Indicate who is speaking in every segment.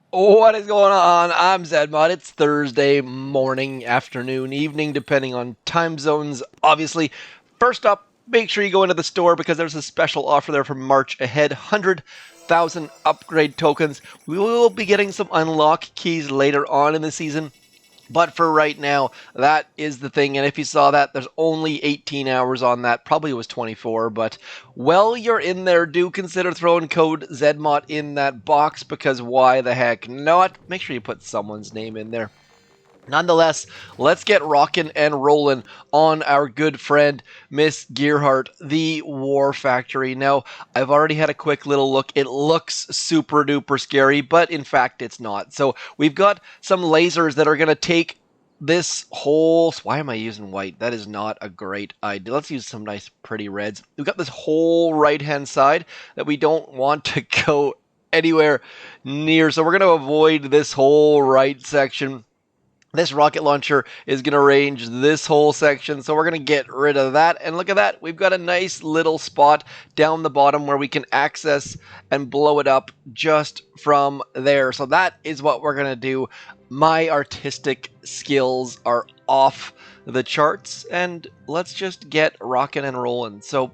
Speaker 1: What is going on? I'm zmoT. It's Thursday morning, afternoon, evening, depending on time zones, obviously. First up, make sure you go into the store because there's a special offer there for March ahead. 100,000 upgrade tokens. We will be getting some unlock keys later on in the season. But for right now, that is the thing. And if you saw that, there's only 18 hours on that. Probably it was 24. But while you're in there, do consider throwing code zmoT in that box, because why the heck not? Make sure you put someone's name in there. Nonetheless, let's get rocking and rolling on our good friend, Miss Gearhart, the War Factory. Now, I've already had a quick little look. It looks super duper scary, but in fact, it's not. So we've got some lasers that are going to take this whole... Why am I using white? That is not a great idea. Let's use some nice pretty reds. We've got this whole right-hand side that we don't want to go anywhere near. So we're going to avoid this whole right section. This rocket launcher is going to range this whole section, so we're going to get rid of that. And look at that, we've got a nice little spot down the bottom where we can access and blow it up just from there. So that is what we're going to do. My artistic skills are off the charts, and let's just get rocking and rolling. So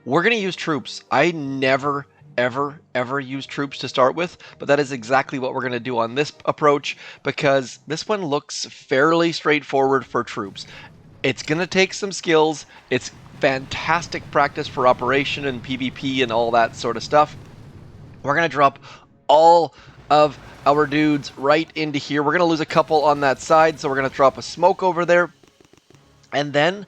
Speaker 1: we're going to use troops. I never ever use troops to start with, but that is exactly what we're going to do on this approach, because this one looks fairly straightforward for troops. It's going to take some skills. It's fantastic practice for operation and PvP and all that sort of stuff. We're going to drop all of our dudes right into here. We're going to lose a couple on that side, so we're going to drop a smoke over there, and then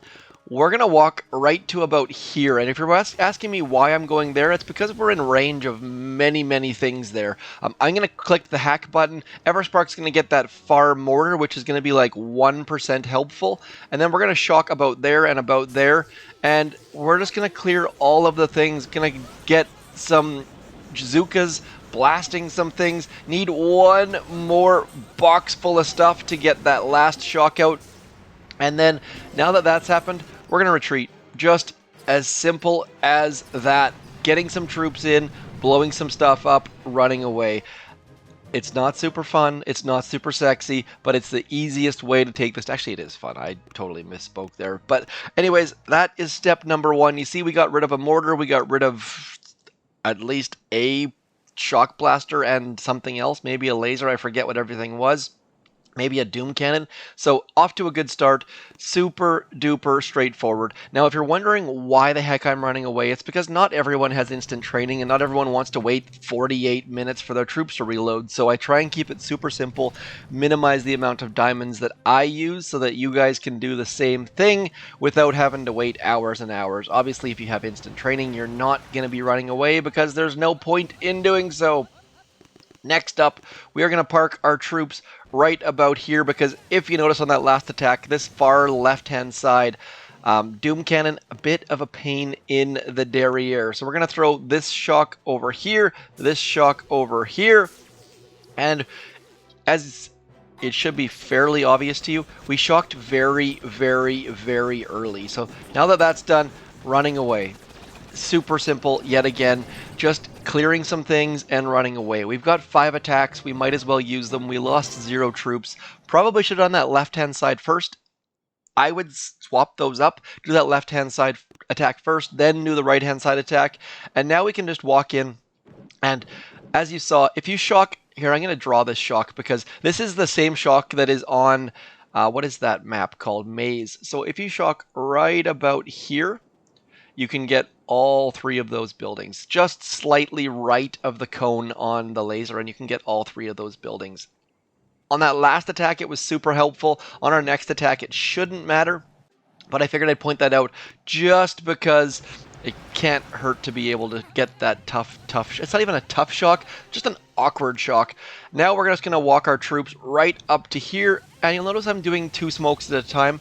Speaker 1: we're going to walk right to about here. And if you're asking me why I'm going there, it's because we're in range of many things there. I'm going to click the hack button. Everspark's going to get that far mortar, which is going to be like 1% helpful. And then we're going to shock about there and about there. And we're just going to clear all of the things. Going to get some zookas, blasting some things. Need one more box full of stuff to get that last shock out. And then, now that that's happened, we're going to retreat. Just as simple as that. Getting some troops in, blowing some stuff up, running away. It's not super fun, it's not super sexy, but it's the easiest way to take this. Actually, it is fun. I totally misspoke there. But anyways, that is step number one. You see, we got rid of a mortar, we got rid of at least a shock blaster and something else, maybe a laser, I forget what everything was. Maybe a doom cannon. So off to a good start. Super duper straightforward. Now, if you're wondering why the heck I'm running away, it's because not everyone has instant training and not everyone wants to wait 48 minutes for their troops to reload. So I try and keep it super simple, minimize the amount of diamonds that I use so that you guys can do the same thing without having to wait hours and hours. Obviously, if you have instant training, you're not going to be running away because there's no point in doing so. Next up, we are going to park our troops right about here, because if you notice on that last attack, this far left-hand side, Doom Cannon, a bit of a pain in the derriere. So we're going to throw this shock over here, this shock over here, and as it should be fairly obvious to you, we shocked very early. So now that that's done, running away. Super simple yet again, just clearing some things and running away. We've got 5 attacks, we might as well use them. We lost 0 troops. Probably should have done that left-hand side first. I would swap those up, do that left-hand side attack first, then do the right-hand side attack, and now we can just walk in. And as you saw, if you shock... Here, I'm going to draw this shock, because this is the same shock that is on... what is that map called? Maze. So if you shock right about here, you can get all 3 of those buildings. Just slightly right of the cone on the laser, and you can get all 3 of those buildings. On that last attack, it was super helpful. On our next attack, it shouldn't matter, but I figured I'd point that out just because it can't hurt to be able to get that tough... It's not even a tough shock, just an awkward shock. Now we're just going to walk our troops right up to here, and you'll notice I'm doing 2 smokes at a time.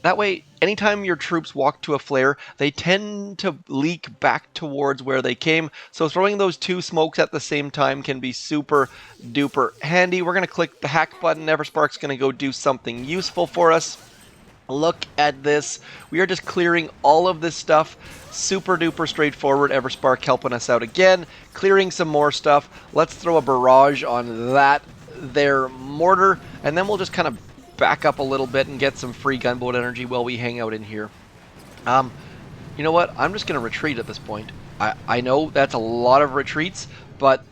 Speaker 1: That way, anytime your troops walk to a flare, they tend to leak back towards where they came. So throwing those 2 smokes at the same time can be super duper handy. We're going to click the hack button. Everspark's going to go do something useful for us. Look at this. We are just clearing all of this stuff. Super duper straightforward. Everspark helping us out again. Clearing some more stuff. Let's throw a barrage on that there mortar. And then we'll just kind of back up a little bit and get some free gunboat energy while we hang out in here. You know what? I'm just going to retreat at this point. I know that's a lot of retreats, but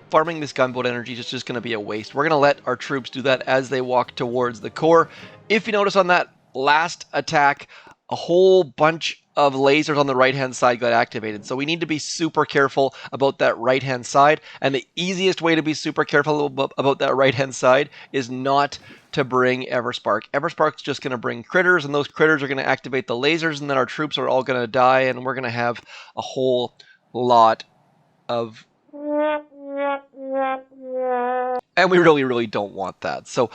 Speaker 1: farming this gunboat energy is just going to be a waste. We're going to let our troops do that as they walk towards the core. If you notice on that last attack, a whole bunch of lasers on the right-hand side got activated. So we need to be super careful about that right-hand side. And the easiest way to be super careful about that right-hand side is not to bring Everspark. Everspark's just going to bring critters, and those critters are going to activate the lasers, and then our troops are all going to die, and we're going to have a whole lot of... And we really, really don't want that. So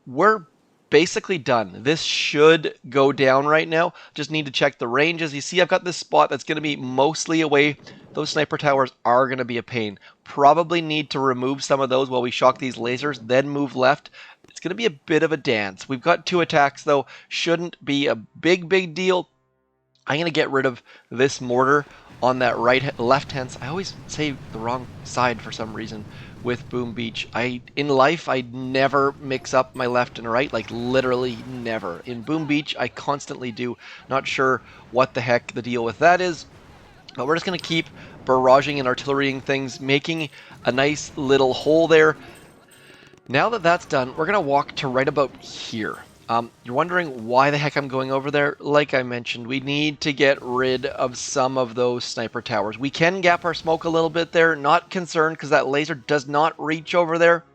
Speaker 1: we're basically done. This should go down right now. Just need to check the ranges. You see I've got this spot that's going to be mostly away. Those sniper towers are going to be a pain. Probably need to remove some of those while we shock these lasers, then move left. It's going to be a bit of a dance. We've got 2 attacks though. Shouldn't be a big deal. I'm going to get rid of this mortar on that left hand side. I always say the wrong side for some reason with Boom Beach. In life, I never mix up my left and right, like literally never. In Boom Beach, I constantly do. Not sure what the heck the deal with that is, but we're just going to keep barraging and artillerying things, making a nice little hole there. Now that that's done, we're going to walk to right about here. You're wondering why the heck I'm going over there? Like I mentioned, we need to get rid of some of those sniper towers. We can gap our smoke a little bit there. Not concerned because that laser does not reach over there.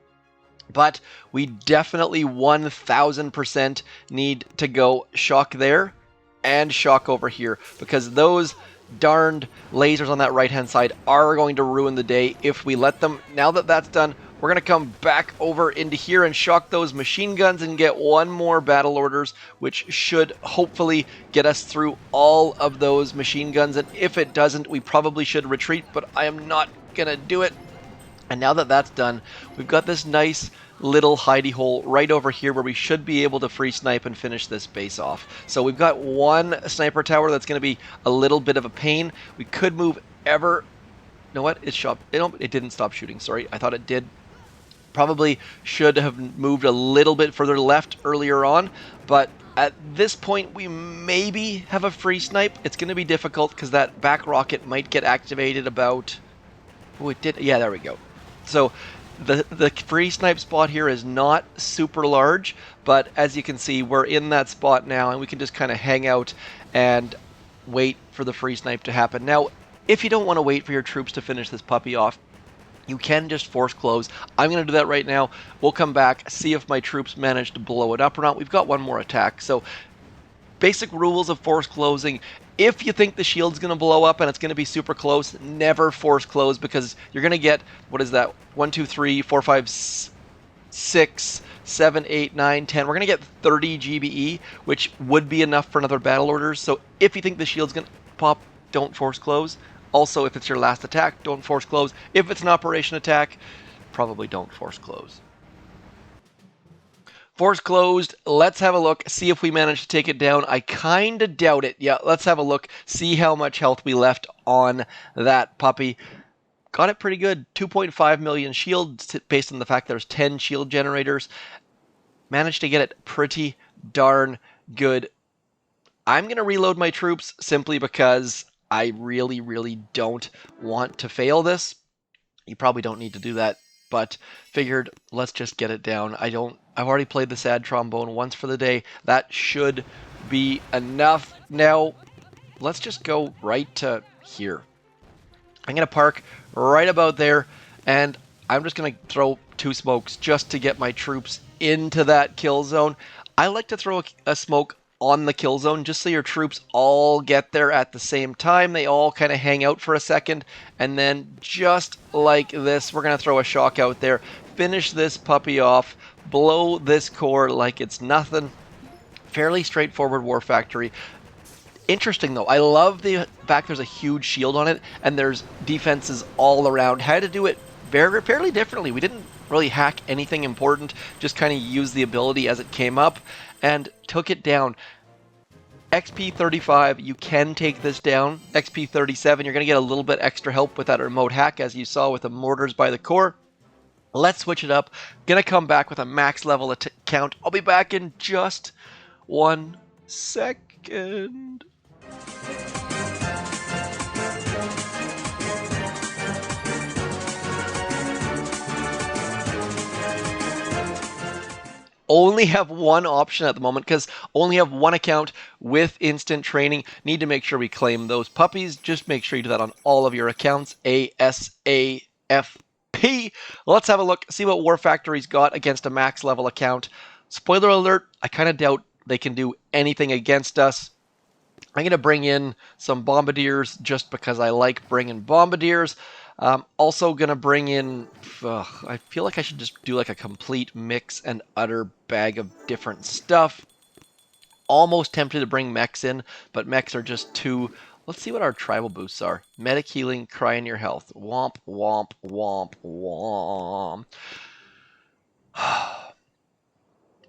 Speaker 1: But we definitely 1000% need to go shock there and shock over here, because those darned lasers on that right-hand side are going to ruin the day if we let them. Now that that's done, we're going to come back over into here and shock those machine guns and get one more battle orders, which should hopefully get us through all of those machine guns. And if it doesn't, we probably should retreat, but I am not going to do it. And now that that's done, we've got this nice little hidey hole right over here where we should be able to free snipe and finish this base off. So we've got one sniper tower that's going to be a little bit of a pain. We could move You know what? It didn't stop shooting. Sorry, I thought it did. Probably should have moved a little bit further left earlier on, but at this point we maybe have a free snipe. It's going to be difficult because that back rocket might get activated about... Oh, it did. Yeah, there we go. So the free snipe spot here is not super large, but as you can see, we're in that spot now, and we can just kind of hang out and wait for the free snipe to happen. Now, if you don't want to wait for your troops to finish this puppy off, you can just force close. I'm going to do that right now. We'll come back, see if my troops manage to blow it up or not. We've got one more attack. So basic rules of force closing. If you think the shield's going to blow up and it's going to be super close, never force close, because you're going to get, what is that, 1, 2, 3, 4, 5, 6, 7, 8, 9, 10. We're going to get 30 GBE, which would be enough for another battle orders. So if you think the shield's going to pop, don't force close. Also, if it's your last attack, don't force close. If it's an operation attack, probably don't force close. Force closed. Let's have a look, see if we manage to take it down. I kind of doubt it. Yeah, let's have a look, see how much health we left on that puppy. Got it pretty good. 2.5 million shields based on the fact there's 10 shield generators. Managed to get it pretty darn good. I'm going to reload my troops simply because I really, really don't want to fail this. You probably don't need to do that, but figured let's just get it down. I've already played the sad trombone once for the day. That should be enough. Now, let's just go right to here. I'm going to park right about there, and I'm just going to throw 2 smokes just to get my troops into that kill zone. I like to throw a smoke on the kill zone just so your troops all get there at the same time. They all kind of hang out for a second, and then just like this, we're going to throw a shock out there, finish this puppy off, blow this core like it's nothing. Fairly straightforward war factory. Interesting though, I love the fact there's a huge shield on it and there's defenses all around. Had to do it fairly differently. We didn't really hack anything important, just kind of use the ability as it came up and took it down. XP35, you can take this down. XP37, you're going to get a little bit extra help with that remote hack, as you saw with the mortars by the core. Let's switch it up. Going to come back with a max level account. I'll be back in just 1 second. Only have one option at the moment because only have one account with instant training. Need to make sure we claim those puppies. Just make sure you do that on all of your accounts. ASAFP. Let's have a look, see what War Factory's got against a max level account. Spoiler alert, I kind of doubt they can do anything against us. I'm going to bring in some bombardiers just because I like bringing bombardiers. Also going to bring in, I feel like I should just do like a complete mix and utter bag of different stuff. Almost tempted to bring mechs in, but mechs are just too... Let's see what our tribal boosts are. Medic healing, cry in your health. Womp, womp, womp, womp.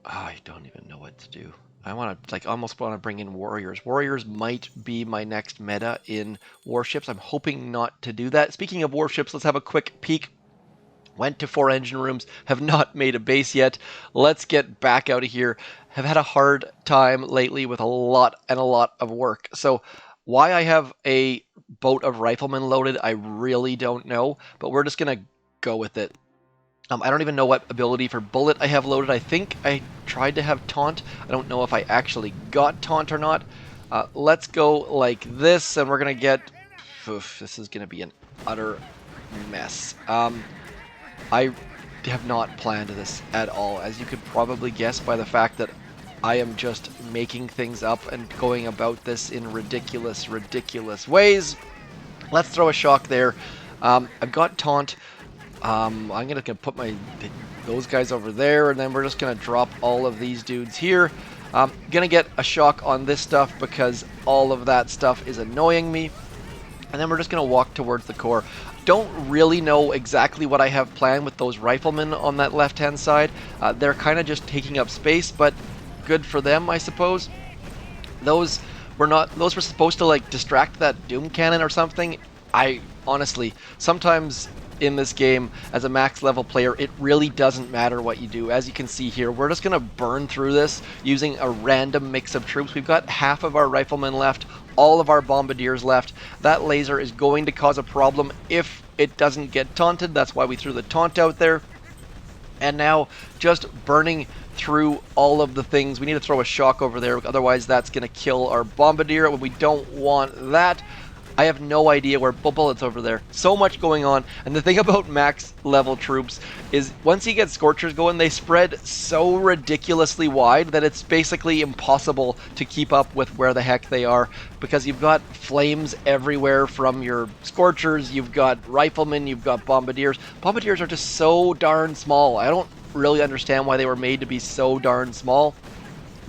Speaker 1: I don't even know what to do. I want to, like, almost want to bring in warriors. Warriors might be my next meta in warships. I'm hoping not to do that. Speaking of warships, let's have a quick peek. Went to 4 engine rooms, have not made a base yet. Let's get back out of here. Have had a hard time lately with a lot of work. So why I have a boat of riflemen loaded, I really don't know, but we're just going to go with it. I don't even know what ability for bullet I have loaded. I think I tried to have taunt. I don't know if I actually got taunt or not. Let's go like this, and we're going to get... this is going to be an utter mess. I have not planned this at all, as you could probably guess by the fact that I am just making things up and going about this in ridiculous ways. Let's throw a shock there. I've got taunt. I'm gonna put those guys over there, and then we're just gonna drop all of these dudes here. Gonna get a shock on this stuff because all of that stuff is annoying me, and then we're just gonna walk towards the core. Don't really know exactly what I have planned with those riflemen on that left hand side. They're kind of just taking up space, but good for them, I suppose. Those were supposed to like distract that doom cannon or something. I honestly, sometimes in this game, as a max level player, it really doesn't matter what you do. As you can see here, we're just going to burn through this using a random mix of troops. We've got half of our riflemen left, all of our bombardiers left. That laser is going to cause a problem if it doesn't get taunted. That's why we threw the taunt out there. And now, just burning through all of the things. We need to throw a shock over there, otherwise that's going to kill our bombardier. We don't want that. I have no idea where bullets over there. So much going on. And the thing about max level troops is once you get Scorchers going, they spread so ridiculously wide that it's basically impossible to keep up with where the heck they are, because you've got flames everywhere from your Scorchers, you've got riflemen, you've got bombardiers. Bombardiers are just so darn small. I don't really understand why they were made to be so darn small.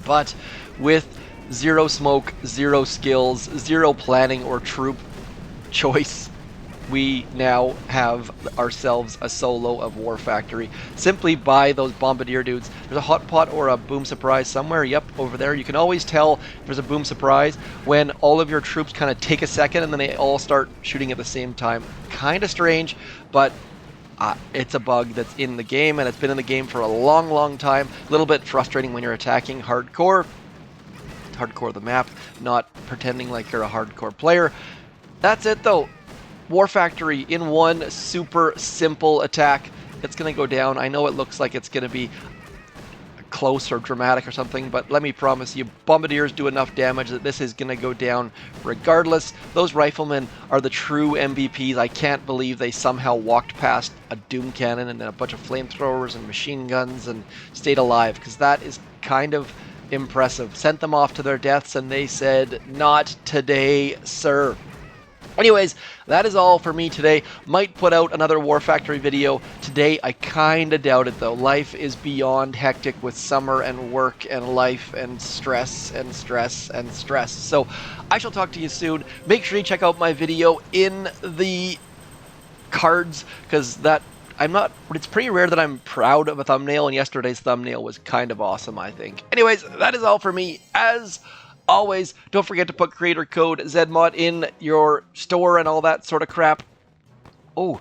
Speaker 1: But with zero smoke, zero skills, zero planning or troop choice, we now have ourselves a solo of War Factory. Simply by those bombardier dudes. There's a hot pot or a boom surprise somewhere. Yep, over there. You can always tell if there's a boom surprise when all of your troops kind of take a second and then they all start shooting at the same time. Kind of strange, but it's a bug that's in the game, and it's been in the game for a long time. A little bit frustrating when you're attacking hardcore the map, not pretending like you're a hardcore player. That's it though. War Factory in one super simple attack. It's going to go down. I know it looks like it's going to be close or dramatic or something, but let me promise you, bombardiers do enough damage that this is going to go down regardless. Those riflemen are the true MVPs. I can't believe they somehow walked past a doom cannon and a bunch of flamethrowers and machine guns and stayed alive, because that is kind of impressive. Sent them off to their deaths and they said, "Not today, sir." Anyways, that is all for me today. Might put out another War Factory video today. I kinda doubt it though. Life is beyond hectic with summer and work and life and stress and stress and stress. So I shall talk to you soon. Make sure you check out my video in the cards, because that I'm not, but it's pretty rare that I'm proud of a thumbnail, and yesterday's thumbnail was kind of awesome, I think. Anyways, that is all for me. As always, don't forget to put creator code zmoT in your store and all that sort of crap. Oh,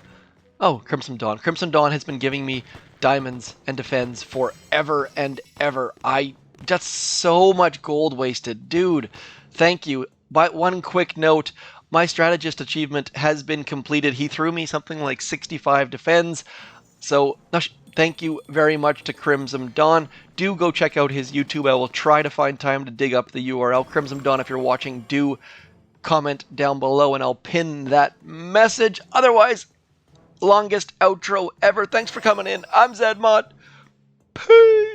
Speaker 1: Crimson Dawn. Crimson Dawn has been giving me diamonds and defends forever and ever. That's so much gold wasted. Dude, thank you. But one quick note, my strategist achievement has been completed. He threw me something like 65 defends. So, thank you very much to Crimson Dawn. Do go check out his YouTube. I will try to find time to dig up the URL. Crimson Dawn, if you're watching, do comment down below and I'll pin that message. Otherwise, longest outro ever. Thanks for coming in. I'm zmoT. Peace.